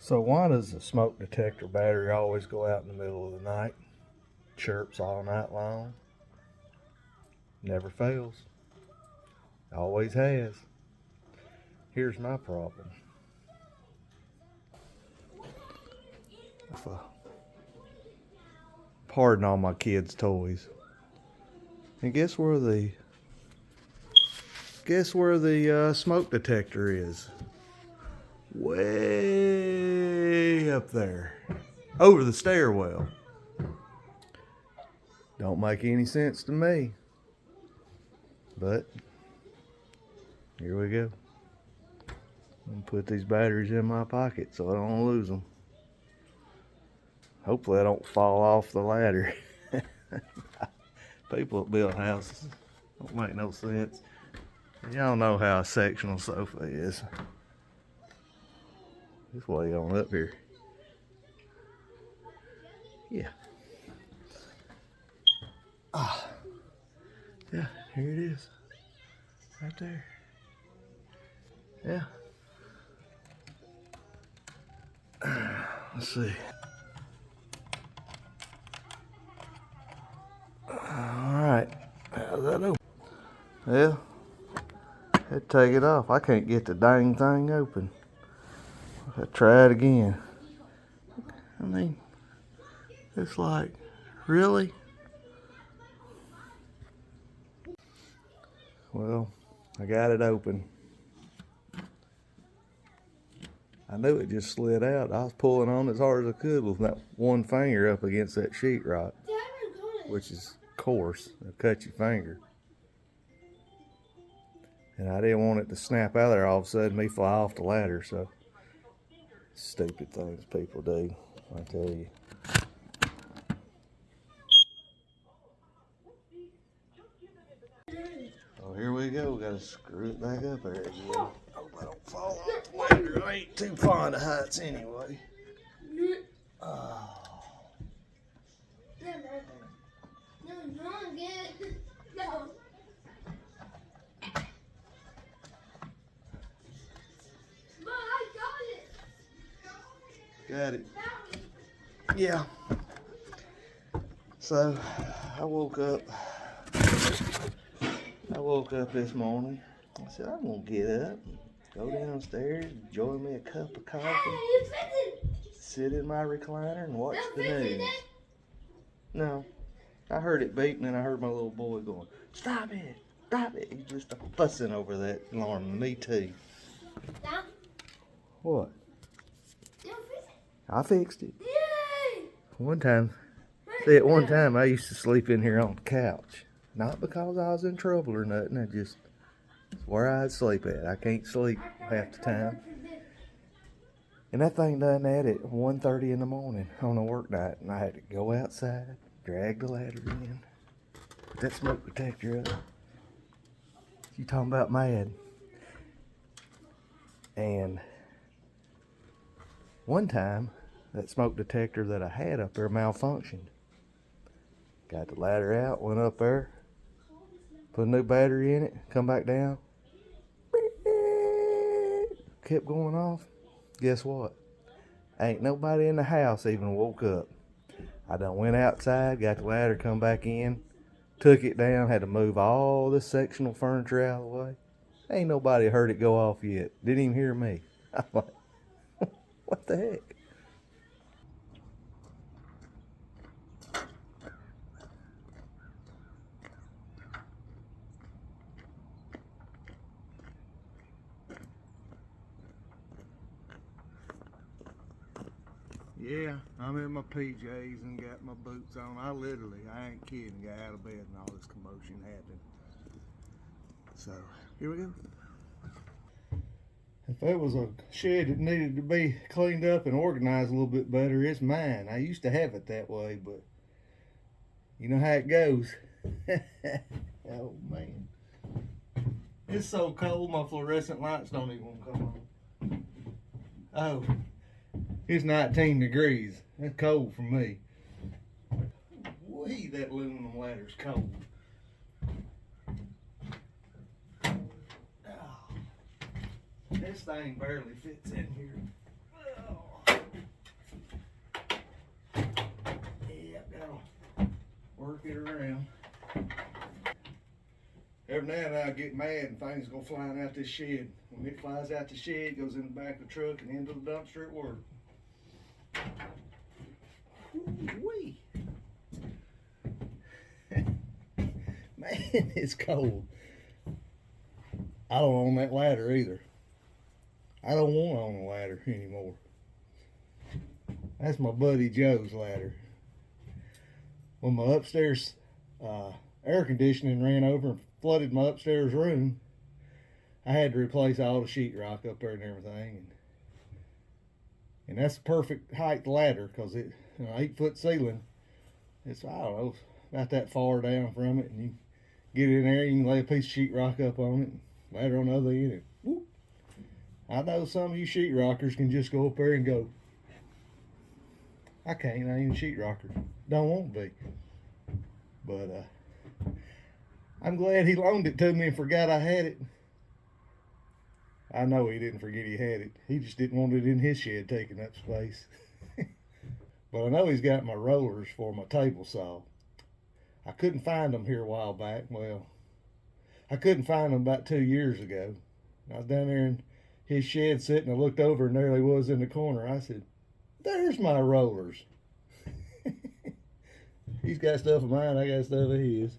So why does the smoke detector battery always go out in the middle of the night? Chirps all night long. Never fails. Always has. Here's my problem. Pardon all my kids' toys. And guess where the smoke detector is? Way up there. Over the stairwell. Don't make any sense to me. But here we go. I'm gonna put these batteries in my pocket so I don't lose them. Hopefully I don't fall off the ladder. People that build houses don't make no sense. Y'all know how a sectional sofa is. This way on up here. Yeah. Yeah, here it is. Right there. Yeah. Let's see. Alright. How's that open? Yeah. Had to take it off. I can't get the dang thing open. I'll try it again. I mean, it's like, really? Well, I got it open. I knew it just slid out. I was pulling on as hard as I could with that one finger up against that sheetrock, which is coarse. It'll cut your finger. And I didn't want it to snap out of there all of a sudden, me fly off the ladder, so stupid things people do, I tell you. Oh, here we go. We gotta screw it back up there again. Hope I don't fall off the ladder. I ain't too fond of heights anyway. Oh. No. Got it. Yeah. So I woke up this morning. I said, I'm gonna get up, go downstairs, enjoy me a cup of coffee, sit in my recliner and watch the news. No. I heard it beeping and I heard my little boy going, stop it, stop it. He's just fussing over that alarm. Me too. Stop. What? I fixed it. Yay! One time I used to sleep in here on the couch. Not because I was in trouble or nothing. I just, it's where I'd sleep at. I can't sleep half the time. And that thing done that at 1:30 in the morning on a work night. And I had to go outside, drag the ladder in, put that smoke detector up. You talking about mad. And one time, that smoke detector that I had up there malfunctioned. Got the ladder out, went up there, put a new battery in it, come back down. Kept going off. Guess what? Ain't nobody in the house even woke up. I done went outside, got the ladder, come back in, took it down, had to move all this sectional furniture out of the way. Ain't nobody heard it go off yet. Didn't even hear me. I'm like, what the heck? Yeah, I'm in my PJs and got my boots on. I ain't kidding, got out of bed and all this commotion happened. So, here we go. If there was a shed that needed to be cleaned up and organized a little bit better, it's mine. I used to have it that way, but you know how it goes. Oh, man. It's so cold, my fluorescent lights don't even want to come on. Oh. It's 19 degrees. That's cold for me. Wee, that aluminum ladder's cold. Oh, this thing barely fits in here. Oh. work it around. Every now and then I get mad and things go flying out this shed. When it flies out the shed, it goes in the back of the truck and into the dumpster at work. Woo-wee. Man, it's cold. I don't own that ladder either. I don't want to own a ladder anymore. That's my buddy Joe's ladder. When my upstairs air conditioning ran over and flooded my upstairs room, I had to replace all the sheetrock up there and everything. And that's the perfect height ladder because it, 8-foot ceiling. It's, I don't know, about that far down from it, and you get in there, you can lay a piece of sheetrock up on it, and ladder on the other end. Whoop. I know some of you sheetrockers can just go up there and go. I can't. I ain't a sheetrocker. Don't want to be. But I'm glad he loaned it to me and forgot I had it. I know he didn't forget he had it. He just didn't want it in his shed taking up space. But I know he's got my rollers for my table saw. I couldn't find them here a while back. Well, I couldn't find them about 2 years ago. I was down there in his shed sitting. I looked over and there he was in the corner. I said, "There's my rollers." He's got stuff of mine. I got stuff of his.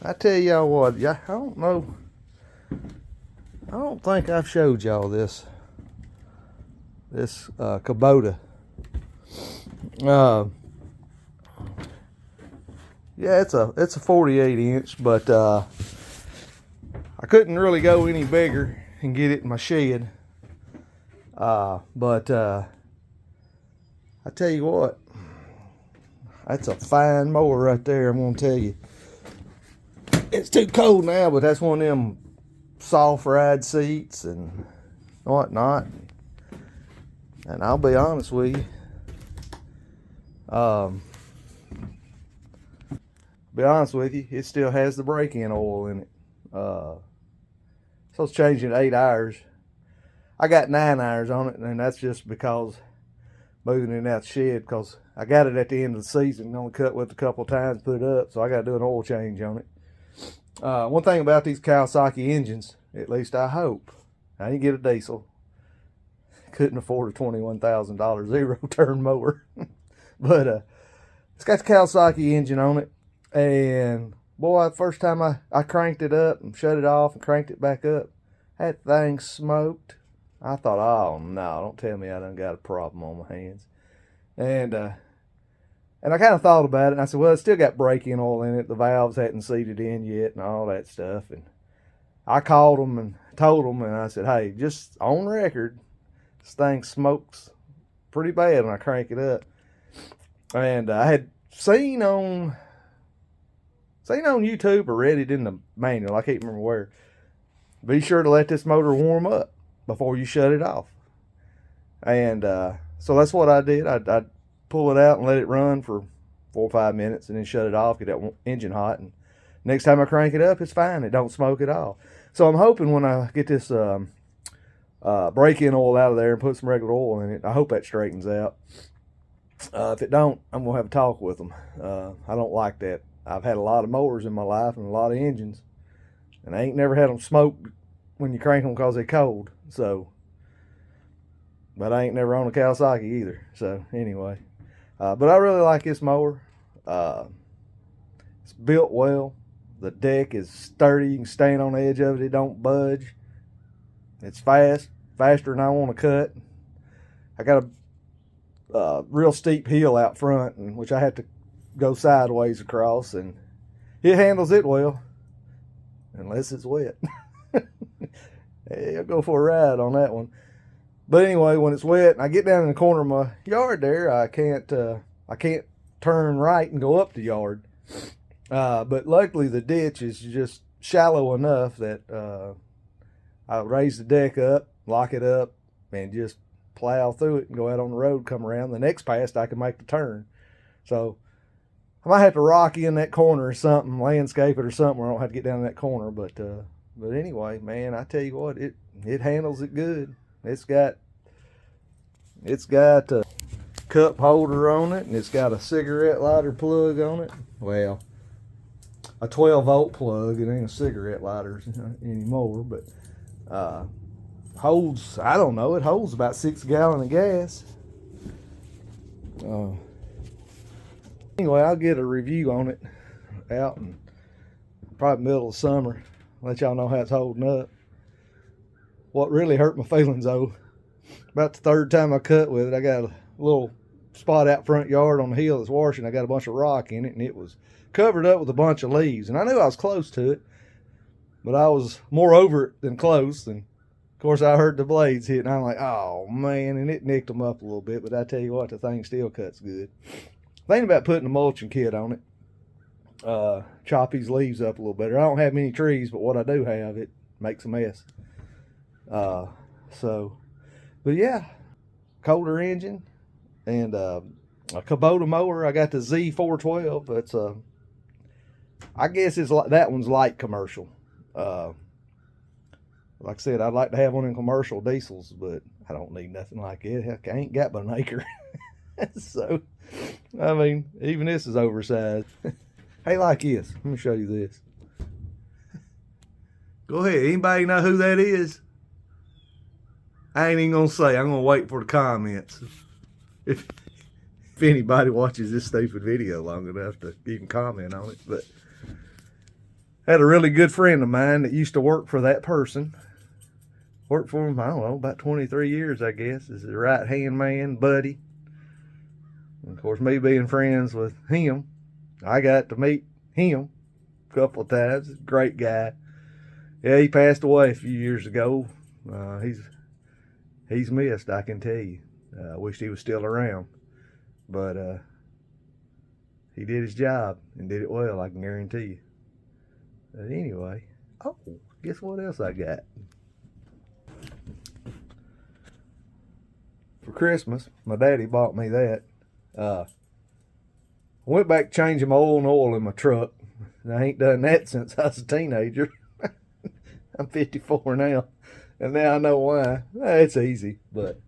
I tell y'all what, I don't know. I don't think I've showed y'all this Kubota. Yeah, it's a 48 inch, but I couldn't really go any bigger and get it in my shed. But I tell you what, that's a fine mower right there. I'm gonna tell you. It's too cold now, but that's one of them soft ride seats and whatnot. And I'll be honest with you, it still has the break-in oil in it. So it's changing 8 hours. I got 9 hours on it, and that's just because moving it out the shed, because I got it at the end of the season, only cut with a couple times, put it up, so I got to do an oil change on it. One thing about these Kawasaki engines, at least I hope, I didn't get a diesel. Couldn't afford a $21,000 zero-turn mower. But it's got the Kawasaki engine on it. And boy, the first time I cranked it up and shut it off and cranked it back up, that thing smoked. I thought, oh no, don't tell me I done got a problem on my hands. And I kind of thought about it, and I said, well, it's still got break-in oil in it. The valves hadn't seated in yet and all that stuff. And I called them and told them, and I said, hey, just on record, this thing smokes pretty bad when I crank it up. And I had seen on YouTube or read it in the manual, I can't remember where, be sure to let this motor warm up before you shut it off. And so that's what I did. I'd pull it out and let it run for 4 or 5 minutes and then shut it off, get that engine hot, and next time I crank it up, it's fine. It don't smoke at all. So I'm hoping when I get this break-in oil out of there and put some regular oil in it, I hope that straightens out. If it don't, I'm going to have a talk with them. I don't like that. I've had a lot of mowers in my life and a lot of engines, and I ain't never had them smoke when you crank them because they're cold. So, but I ain't never owned a Kawasaki either. So anyway, but I really like this mower. It's built well. The deck is sturdy. You can stand on the edge of it. It don't budge. It's faster than I want to cut. I got a real steep hill out front, which I have to go sideways across, and it handles it well, unless it's wet. Hey, I'll go for a ride on that one. But anyway, when it's wet and I get down in the corner of my yard there, I can't turn right and go up the yard. But luckily the ditch is just shallow enough that I'll raise the deck up, lock it up, and just plow through it and go out on the road, come around. The next pass, I can make the turn. So I might have to rock in that corner or something, landscape it or something where I don't have to get down in that corner. But anyway, man, I tell you what, it handles it good. It's got a cup holder on it, and it's got a cigarette lighter plug on it. Well, a 12-volt plug. It ain't a cigarette lighter anymore, but holds, I don't know, it holds about 6 gallons of gas. Anyway, I'll get a review on it out in probably middle of summer. Let y'all know how it's holding up. What really hurt my feelings though, about the third time I cut with it, I got a little spot out front yard on the hill that's washing. I got a bunch of rock in it, and it was covered up with a bunch of leaves. And I knew I was close to it, but I was more over it than close. And of course, I heard the blades hit, and I'm like, oh man, and it nicked them up a little bit. But I tell you what, the thing still cuts good. Thinking about putting a mulching kit on it. Chop these leaves up a little better. I don't have many trees, but what I do have, it makes a mess. But yeah, Kohler engine and a Kubota mower. I got the Z412. That's I guess it's like, that one's light commercial. Like I said, I'd like to have one in commercial diesels, but I don't need nothing like it. Heck, I ain't got but an acre. So, I mean, even this is oversized. Hey, like this. Let me show you this. Go ahead. Anybody know who that is? I ain't even gonna say. I'm gonna wait for the comments. If anybody watches this stupid video long enough to even comment on it. But I had a really good friend of mine that used to work for that person. Worked for him, I don't know, about 23 years, I guess. Is his right-hand man, buddy. And of course, me being friends with him, I got to meet him a couple of times. Great guy. Yeah, he passed away a few years ago. He's missed, I can tell you. I wish he was still around. But he did his job and did it well, I can guarantee you. But anyway, guess what else I got? For Christmas, my daddy bought me that. I went back changing my oil in my truck. And I ain't done that since I was a teenager. I'm 54 now. And now I know why. It's easy, but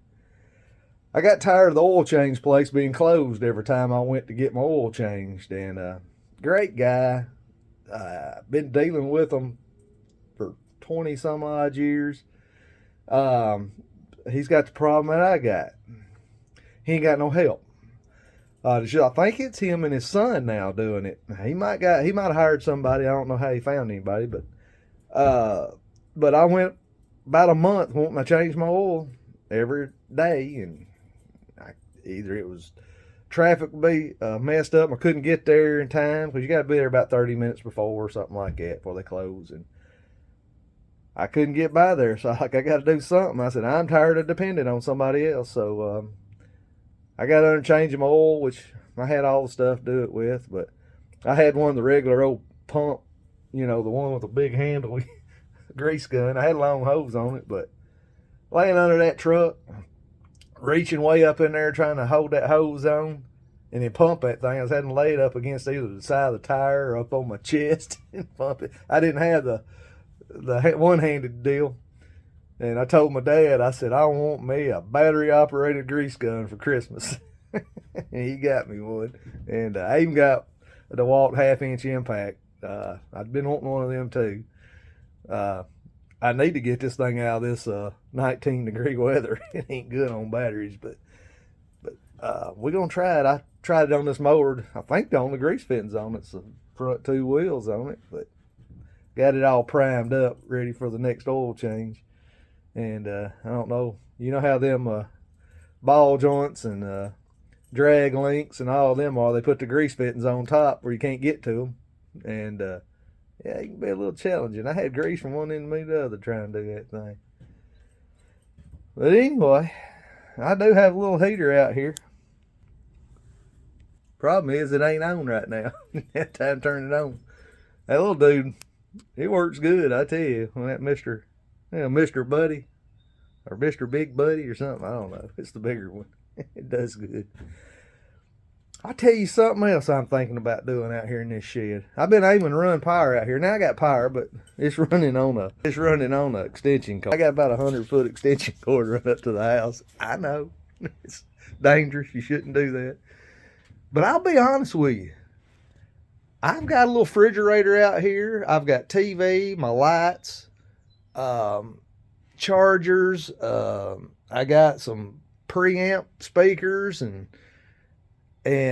I got tired of the oil change place being closed every time I went to get my oil changed. And great guy. Been dealing with him for 20 some odd years. He's got the problem that I got. He ain't got no help. I think it's him and his son now doing it. He might have hired somebody. I don't know how he found anybody, but I went about a month wanting to change my oil every day, and either it was traffic would be messed up. I couldn't get there in time because you got to be there about 30 minutes before or something like that before they close, and I couldn't get by there. So I got to do something. I said, I'm tired of depending on somebody else. So I got under changing my oil, which I had all the stuff to do it with, but I had one of the regular old pump, the one with the big handle grease gun. I had a long hose on it, but laying under that truck, reaching way up in there trying to hold that hose on and then pump that thing. I was having to lay it up against either the side of the tire or up on my chest and pump it. I didn't have the one-handed deal. And I told my dad, I said, I want me a battery-operated grease gun for Christmas. And he got me one. And I even got the DeWalt half-inch impact. I'd been wanting one of them too. I need to get this thing out of this 19-degree weather. It ain't good on batteries, but we're going to try it. I tried it on this mower. I think the only grease fittings on it's the front 2 wheels on it, but got it all primed up, ready for the next oil change. And I don't know, you know how them ball joints and drag links and all of them are. They put the grease fittings on top where you can't get to them. And yeah, it can be a little challenging. I had grease from one end to me to the other trying to do that thing. But anyway, I do have a little heater out here. Problem is it ain't on right now. Have time to turn it on. That little dude, he works good, I tell you. That Mr. Buddy or Mr. Big Buddy or something. I don't know. It's the bigger one. It does good. I'll tell you something else I'm thinking about doing out here in this shed. I've been aiming to run power out here. Now I got power, but it's running on a extension cord. I got about 100-foot extension cord run up to the house. I know. It's dangerous. You shouldn't do that. But I'll be honest with you. I've got a little refrigerator out here. I've got TV, my lights, chargers. I got some preamp speakers, and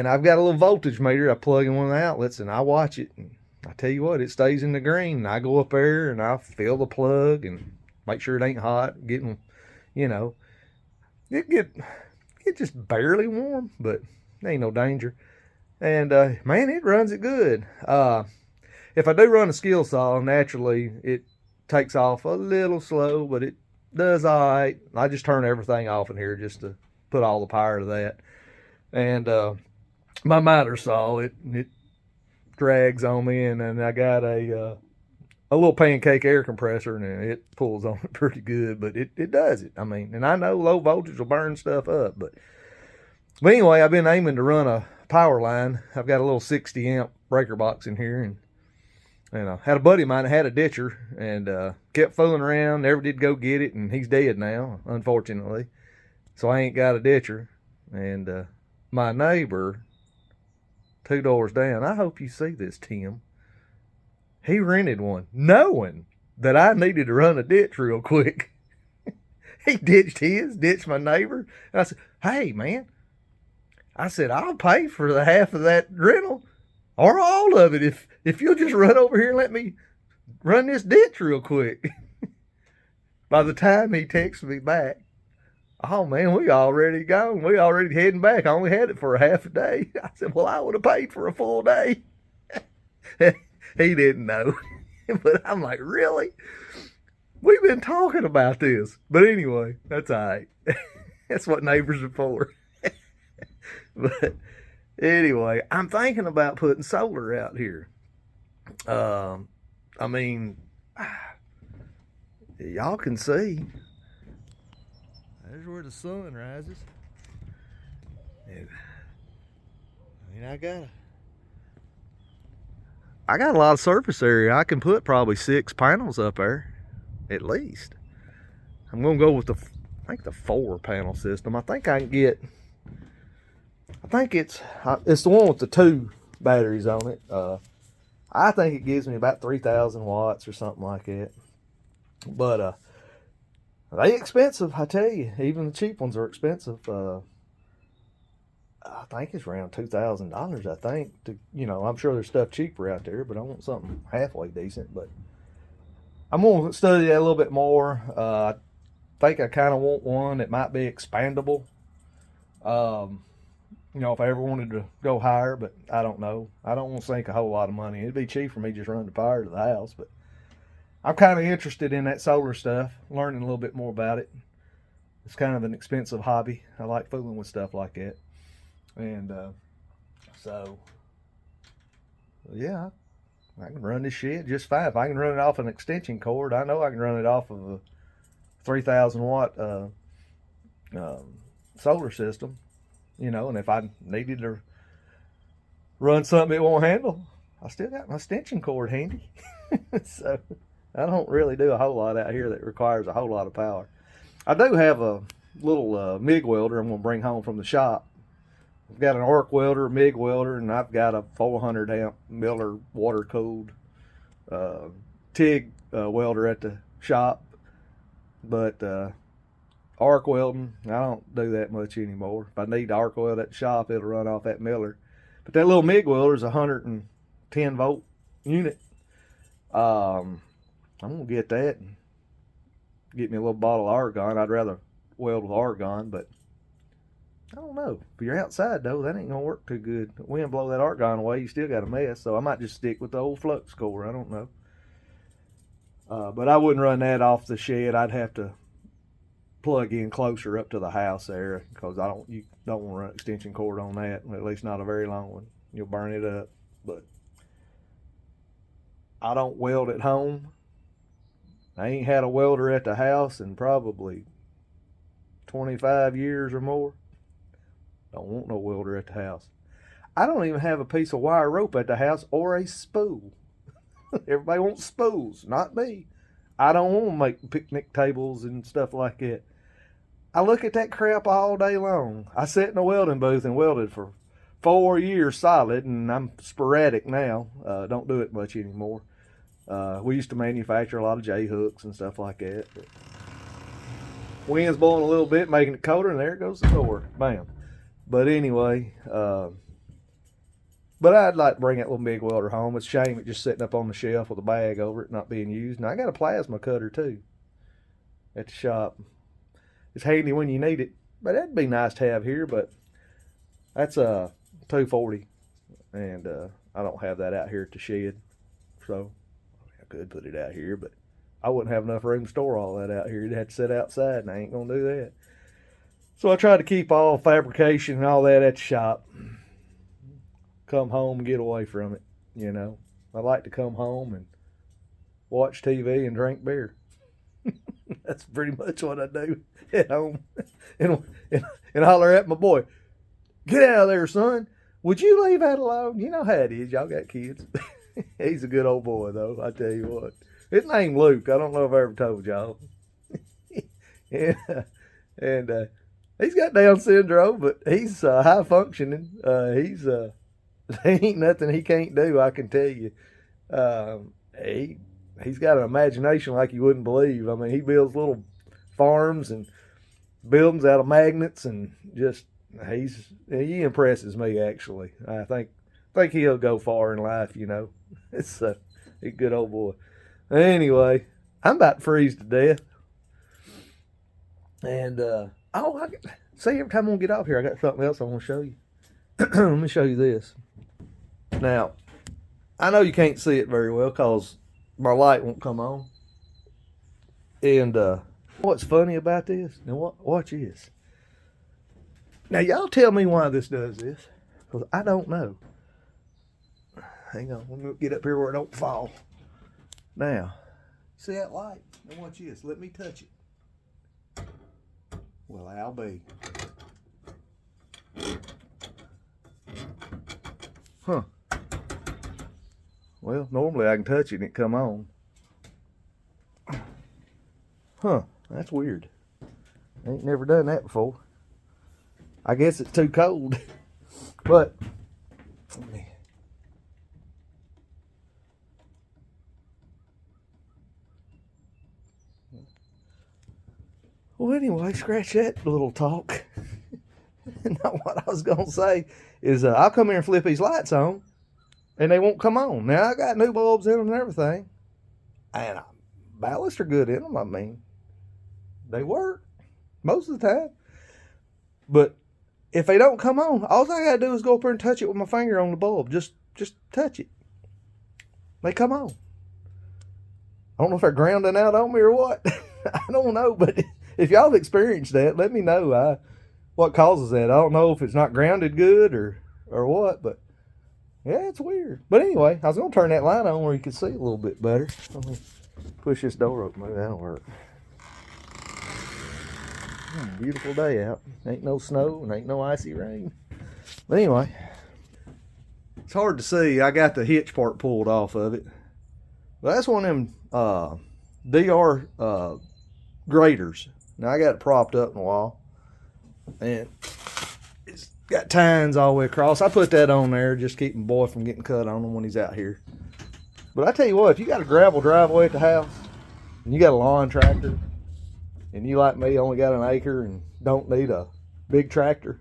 I've got a little voltage meter. I plug in one of the outlets and I watch it. And I tell you what, it stays in the green. And I go up there and I fill the plug and make sure it ain't hot. Getting, you know, it just barely warm, but ain't no danger. And man, it runs it good. If I do run a skill saw, naturally it takes off a little slow, but it does all right. I just turn everything off in here just to put all the power to that. And my miter saw, it drags on me, and then I got a little pancake air compressor, and it pulls on it pretty good, but it does it. I mean, and I know low voltage will burn stuff up, but anyway, I've been aiming to run a power line. I've got a little 60 amp breaker box in here, and I had a buddy of mine that had a ditcher, and kept fooling around, never did go get it, and he's dead now, unfortunately. So I ain't got a ditcher. And my neighbor, 2 doors down, I hope you see this, Tim. He rented one, knowing that I needed to run a ditch real quick. He ditched his, ditched my neighbor. And I said, hey, man. I said, I'll pay for the half of that rental, or all of it, if you'll just run over here and let me run this ditch real quick. By the time he texted me back, oh man, we already gone. We already heading back. I only had it for a half a day. I said, well, I would have paid for a full day. He didn't know. But I'm like, really? We've been talking about this. But anyway, that's all right. That's what neighbors are for. But anyway, I'm thinking about putting solar out here. I mean, y'all can see. There's where the sun rises. And, I mean, I got a lot of surface area. I can put probably 6 panels up there, at least. I'm gonna go with I think the 4 panel system. I think I can get. I think it's the one with the 2 batteries on it. I think it gives me about 3,000 watts or something like that. But they expensive, I tell you. Even the cheap ones are expensive. I think it's around $2,000. I think I'm sure there's stuff cheaper out there, but I want something halfway decent. But I'm gonna study that a little bit more. I think I kind of want one that might be expandable. If I ever wanted to go higher, but I don't know. I don't want to sink a whole lot of money. It'd be cheap for me just running the power to the house, but I'm kind of interested in that solar stuff, learning a little bit more about it. It's kind of an expensive hobby. I like fooling with stuff like that. And so, yeah, I can run this shit just fine. If I can run it off an extension cord, I know I can run it off of a 3,000 watt solar system. And if I needed to run something it won't handle, I still got my extension cord handy. So I don't really do a whole lot out here that requires a whole lot of power. I do have a little MIG welder I'm going to bring home from the shop. I've got an arc welder, a MIG welder, and I've got a 400 amp Miller water cooled TIG welder at the shop. But arc welding, I don't do that much anymore. If I need to arc weld at the shop, it'll run off that Miller. But that little MIG welder is a 110 volt unit. I'm gonna get that and get me a little bottle of argon. I'd rather weld with argon, but I don't know. If you're outside though, that ain't gonna work too good. The wind blow that argon away, you still got a mess. So I might just stick with the old flux core. I don't know. But I wouldn't run that off the shed. I'd have to plug in closer up to the house there, because you don't want to run an extension cord on that, at least not a very long one. You'll burn it up. But I don't weld at home. I ain't had a welder at the house in probably 25 years or more. Don't want no welder at the house. I don't even have a piece of wire rope at the house or a spool. Everybody wants spools, not me. I don't want to make picnic tables and stuff like that. I look at that crap all day long. I sat in a welding booth and welded for 4 years solid, and I'm sporadic now. Don't do it much anymore. We used to manufacture a lot of J-hooks and stuff like that. But wind's blowing a little bit, making it colder, and there goes the door. Bam. But anyway, but I'd like to bring that little MIG welder home. It's a shame it's just sitting up on the shelf with a bag over it, not being used. And I got a plasma cutter too at the shop. It's handy when you need it, but that'd be nice to have here. But that's a 240, and I don't have that out here at the shed, so I could put it out here, but I wouldn't have enough room to store all that out here. It'd have to sit outside, and I ain't gonna do that. So I try to keep all fabrication and all that at the shop. Come home and get away from it, you know. I like to come home and watch TV and drink beer. That's pretty much what I do at home. And holler at my boy, "Get out of there, son. Would you leave that alone?" You know how it is. Y'all got kids. He's a good old boy, though. I tell you what. His name's Luke. I don't know if I ever told y'all. and he's got Down syndrome, but he's high functioning. There ain't nothing he can't do, I can tell you. He's got an imagination like you wouldn't believe. I mean, he builds little farms and buildings out of magnets, and just he impresses me, actually. I think he'll go far in life, you know. It's a good old boy. Anyway, I'm about to freeze to death. And see, every time I get off here, I got something else I want to show you. Let me show you this. Now, I know you can't see it very well because my light won't come on. And what's funny about this? Now, watch this. Now, y'all tell me why this does this, because I don't know. Hang on, let me get up here where it don't fall. Now, see that light? Now watch this. Let me touch it. Well, I'll be. Huh. Well, normally I can touch it and it come on. Huh, that's weird. Ain't never done that before. I guess it's too cold. But, well, anyway, scratch that little talk. Now, what I was going to say is I'll come here and flip these lights on, and they won't come on. Now, I got new bulbs in them and everything. And ballasts are good in them. I mean, they work most of the time. But if they don't come on, all I got to do is go up there and touch it with my finger on the bulb. Just touch it. They come on. I don't know if they're grounding out on me or what. I don't know, but if y'all have experienced that, let me know what causes that. I don't know if it's not grounded good or what, but yeah, it's weird. But anyway, I was going to turn that light on where you could see a little bit better. Let me push this door open. Maybe that'll work. Beautiful day out. Ain't no snow and ain't no icy rain. But anyway, it's hard to see. I got the hitch part pulled off of it. But that's one of them DR graders. Now I got it propped up in a wall, and it's got tines all the way across. I put that on there just keep my boy from getting cut on him when he's out here. But I tell you what, if you got a gravel driveway at the house and you got a lawn tractor, and you like me only got an acre and don't need a big tractor,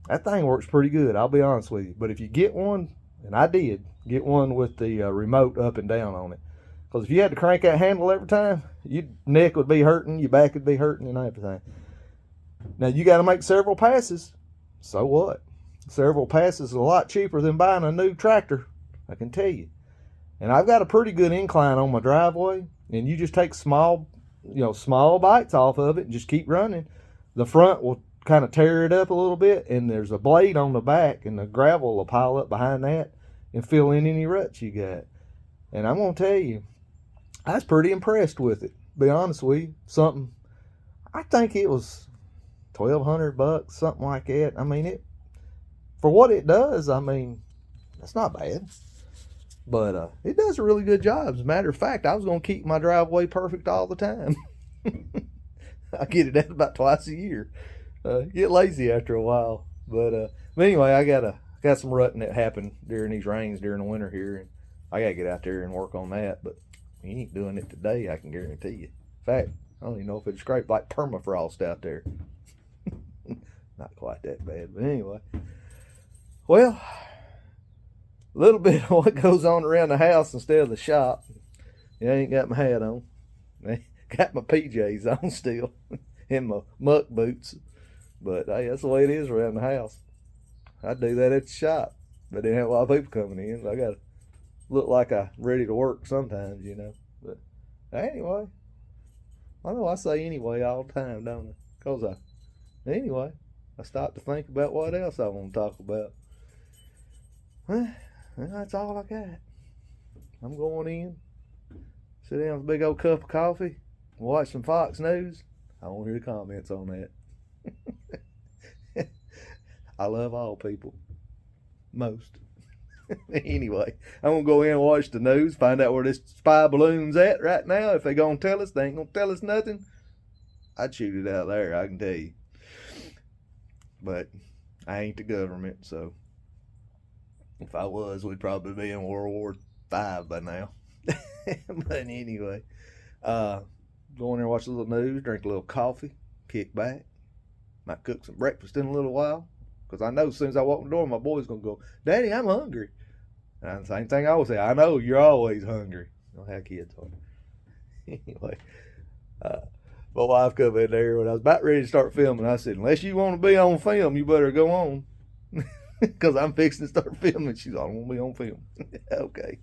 that thing works pretty good, I'll be honest with you. But if you get one, and I did get one with the remote up and down on it, because if you had to crank that handle every time, your neck would be hurting, your back would be hurting, and everything. Now, you got to make several passes. So what? Several passes is a lot cheaper than buying a new tractor, I can tell you. And I've got a pretty good incline on my driveway, and you just take small bites off of it and just keep running. The front will kind of tear it up a little bit, and there's a blade on the back, and the gravel will pile up behind that and fill in any ruts you got. And I'm going to tell you, I was pretty impressed with it, to be honest with you. I think it was $1,200, something like that. I mean, for what it does, I mean, that's not bad. But it does a really good job. As a matter of fact, I was going to keep my driveway perfect all the time. I get it out about twice a year. Get lazy after a while. But anyway, I got some rutting that happened during these rains during the winter here, and I gotta get out there and work on that. But he ain't doing it today, I can guarantee you. In fact, I don't even know if it's scraped like permafrost out there. Not quite that bad, but anyway. Well, a little bit of what goes on around the house instead of the shop. I ain't got my hat on. I got my PJs on still, and my muck boots. But hey, that's the way it is around the house. I do that at the shop, but then have a lot of people coming in. I gotta look like I'm ready to work sometimes, you know. But anyway, I know I say anyway all the time, don't I? Cause anyway, I stop to think about what else I want to talk about. Well, that's all I got. I'm going in, sit down with a big old cup of coffee, watch some Fox News. I want to hear the comments on that. I love all people. Most. Anyway, I'm going to go in and watch the news, find out where this spy balloon's at right now. If they going to tell us, they ain't going to tell us nothing. I'd shoot it out there, I can tell you. But I ain't the government, so if I was, we'd probably be in World War V by now. But anyway, go in there and watch a little news, drink a little coffee, kick back. Might cook some breakfast in a little while. Because I know as soon as I walk in the door, my boy's going to go, Daddy, I'm hungry. And the same thing I always say, I know, you're always hungry. I don't have kids on. Anyway, my wife come in there when I was about ready to start filming. I said, unless you want to be on film, you better go on. Because I'm fixing to start filming. She's like, I don't want to be on film. Okay.